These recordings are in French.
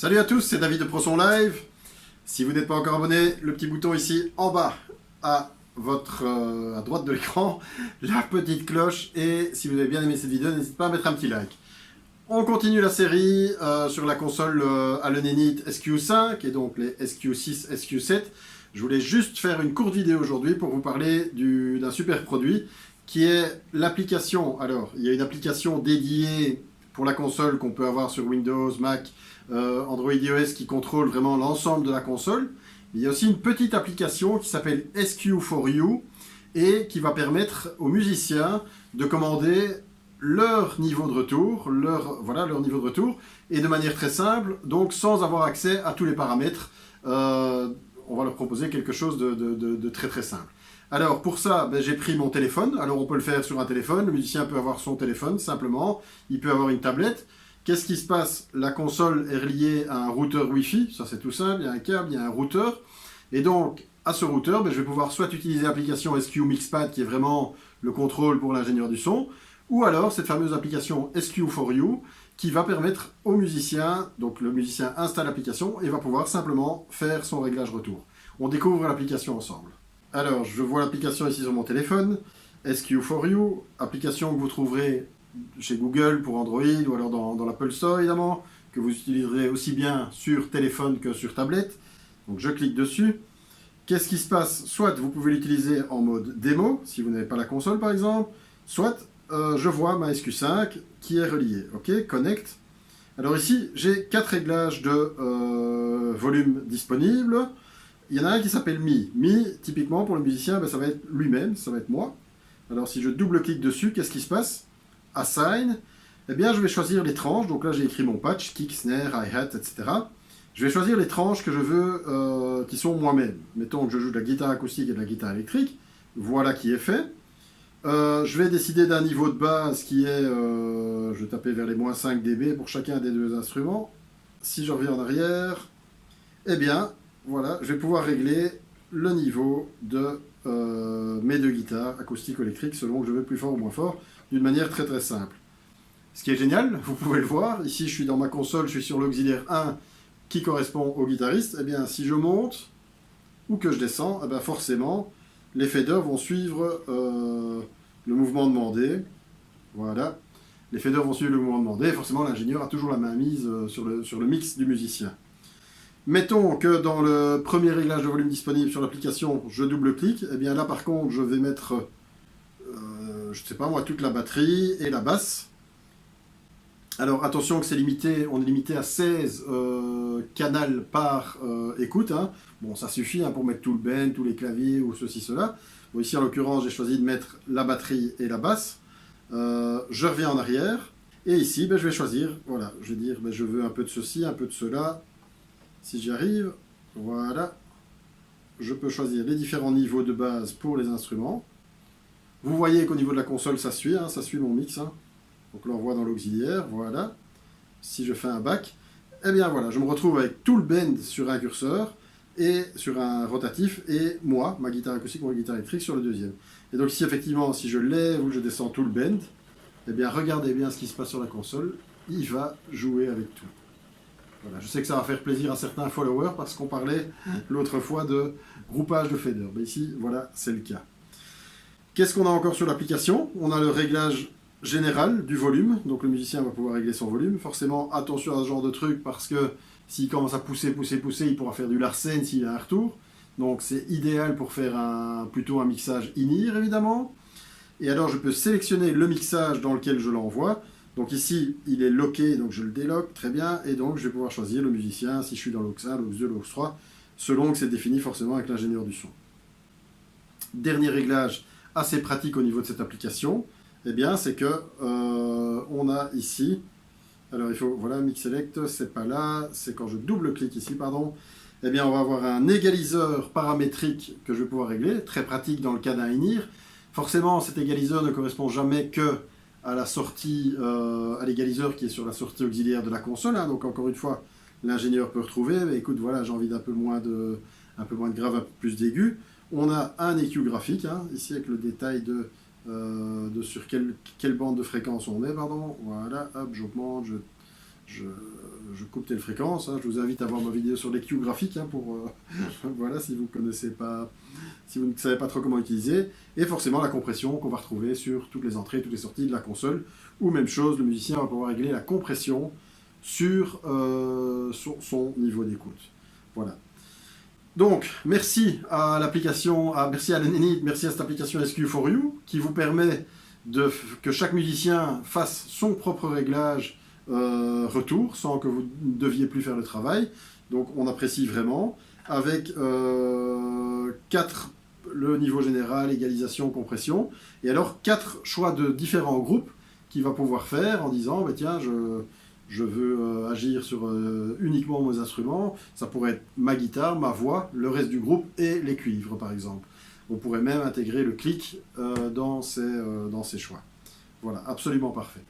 Salut à tous, c'est David de ProSon Live. Si vous n'êtes pas encore abonné, le petit bouton ici en bas à à droite de l'écran, la petite cloche, et si vous avez bien aimé cette vidéo, n'hésitez pas à mettre un petit like. On continue la série sur la console Allen & Neat SQ5 et donc les SQ6, SQ7. Je voulais juste faire une courte vidéo aujourd'hui pour vous parler d'un super produit qui est l'application. Alors, il y a une application dédiée pour la console qu'on peut avoir sur Windows, Mac, Android iOS qui contrôle vraiment l'ensemble de la console. Il y a aussi une petite application qui s'appelle SQ4U et qui va permettre aux musiciens de commander leur niveau de retour, leur niveau de retour, et de manière très simple, donc sans avoir accès à tous les paramètres. On va leur proposer quelque chose de très très simple. Alors pour ça, j'ai pris mon téléphone. Alors on peut le faire sur un téléphone, le musicien peut avoir son téléphone simplement, il peut avoir une tablette. Qu'est-ce qui se passe? La console est reliée à un routeur Wi-Fi, ça c'est tout simple, il y a un câble, il y a un routeur. Et donc à ce routeur, je vais pouvoir soit utiliser l'application SQ Mixpad qui est vraiment le contrôle pour l'ingénieur du son, ou alors cette fameuse application SQ4U qui va permettre au musicien, donc le musicien installe l'application et va pouvoir simplement faire son réglage retour. On découvre l'application ensemble. Alors, je vois l'application ici sur mon téléphone, SQ4U, application que vous trouverez chez Google pour Android ou alors dans l'Apple Store évidemment, que vous utiliserez aussi bien sur téléphone que sur tablette. Donc je clique dessus. Qu'est-ce qui se passe? Soit vous pouvez l'utiliser en mode démo, si vous n'avez pas la console par exemple, soit je vois ma SQ5 qui est reliée. Ok, connect. Alors ici, j'ai 4 réglages de volume disponibles. Il y en a un qui s'appelle Mi. Mi, typiquement pour le musicien, ça va être lui-même, ça va être moi. Alors si je double-clique dessus, qu'est-ce qui se passe? Assign. Eh bien, je vais choisir les tranches. Donc là, j'ai écrit mon patch, kick, snare, hi-hat, etc. Je vais choisir les tranches que je veux, qui sont moi-même. Mettons que je joue de la guitare acoustique et de la guitare électrique. Voilà qui est fait. Je vais décider d'un niveau de base qui est, je vais taper vers les moins 5 dB pour chacun des deux instruments. Si je reviens en arrière, eh bien, voilà, je vais pouvoir régler le niveau de mes deux guitares, acoustique ou électrique, selon que je veux plus fort ou moins fort, d'une manière très très simple. Ce qui est génial, vous pouvez le voir, ici je suis dans ma console, je suis sur l'auxiliaire 1 qui correspond au guitariste. Eh bien, si je monte ou que je descends, eh bien, forcément, les faders vont suivre le mouvement demandé. Voilà. Les faders vont suivre le mouvement demandé. Et forcément, l'ingénieur a toujours la main mise sur le mix du musicien. Mettons que dans le premier réglage de volume disponible sur l'application, je double-clique. Et bien là, par contre, je vais mettre, je ne sais pas moi, toute la batterie et la basse. Alors attention que c'est limité, on est limité à 16 canals par écoute. Hein. Bon, ça suffit pour mettre tout le bend, tous les claviers ou ceci, cela. Bon, ici, en l'occurrence, j'ai choisi de mettre la batterie et la basse. Je reviens en arrière. Et ici, je vais choisir, voilà, je vais dire, je veux un peu de ceci, un peu de cela. Si j'y arrive, voilà. Je peux choisir les différents niveaux de base pour les instruments. Vous voyez qu'au niveau de la console, ça suit mon mix. Hein. Donc là, on voit dans l'auxiliaire, voilà. Si je fais un back, eh bien voilà, je me retrouve avec tout le bend sur un curseur et sur un rotatif, et moi, ma guitare acoustique ou ma guitare électrique sur le deuxième. Et donc si effectivement, si je lève ou je descends tout le bend, eh bien regardez bien ce qui se passe sur la console, il va jouer avec tout. Voilà, je sais que ça va faire plaisir à certains followers parce qu'on parlait l'autre fois de groupage de faders. Mais ici, voilà, c'est le cas. Qu'est-ce qu'on a encore sur l'application? On a le réglage général du volume, donc le musicien va pouvoir régler son volume. Forcément, attention à ce genre de truc parce que s'il commence à pousser, il pourra faire du Larsen s'il a un retour. Donc c'est idéal pour faire plutôt un mixage in-ear évidemment. Et alors je peux sélectionner le mixage dans lequel je l'envoie. Donc ici, il est locké, donc je le déloque, très bien. Et donc je vais pouvoir choisir le musicien, si je suis dans l'aux 1, l'aux 2, l'aux 3, selon que c'est défini forcément avec l'ingénieur du son. Dernier réglage assez pratique au niveau de cette application, eh bien c'est que on a ici, alors il faut, voilà, Mix Select, c'est pas là, c'est quand je double-clique ici, pardon, eh bien on va avoir un égaliseur paramétrique que je vais pouvoir régler, très pratique dans le cas d'un in-ear. Forcément, cet égaliseur ne correspond jamais que à la sortie, à l'égaliseur qui est sur la sortie auxiliaire de la console. Hein. Donc encore une fois, l'ingénieur peut retrouver, mais écoute, voilà, j'ai envie d'un peu moins de grave, un peu plus d'aigu. On a un EQ graphique, hein, ici avec le détail de sur quelle bande de fréquence on est, pardon. Voilà, hop, j'augmente, je je coupe telle fréquence. Hein. Je vous invite à voir ma vidéo sur les cues graphiques hein, pour voilà, si vous connaissez pas, si vous ne savez pas trop comment utiliser. Et forcément la compression qu'on va retrouver sur toutes les entrées, toutes les sorties de la console. Ou même chose, le musicien va pouvoir régler la compression sur son niveau d'écoute. Voilà. Donc, merci à l'application, merci à l'Enenit, merci à cette application SQ4U qui vous permet que chaque musicien fasse son propre réglage retour sans que vous ne deviez plus faire le travail. Donc, on apprécie vraiment. Avec 4, le niveau général, égalisation, compression. Et alors, 4 choix de différents groupes qu'il va pouvoir faire en disant, bah, tiens, je veux agir sur uniquement mes instruments. Ça pourrait être ma guitare, ma voix, le reste du groupe et les cuivres, par exemple. On pourrait même intégrer le clic dans ces choix. Voilà, absolument parfait.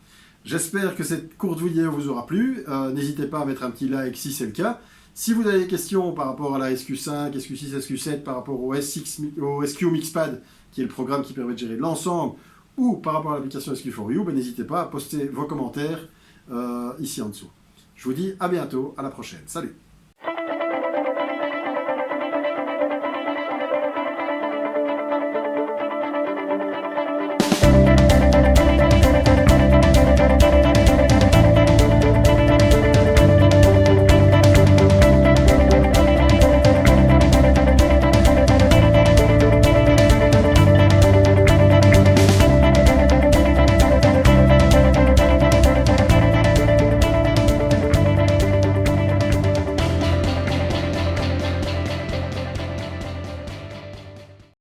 J'espère que cette courte vidéo vous aura plu. N'hésitez pas à mettre un petit like si c'est le cas. Si vous avez des questions par rapport à la SQ5, SQ6, SQ7, par rapport au SQ Mixpad, qui est le programme qui permet de gérer l'ensemble, ou par rapport à l'application SQ4U, ben, n'hésitez pas à poster vos commentaires ici en dessous. Je vous dis à bientôt, à la prochaine. Salut!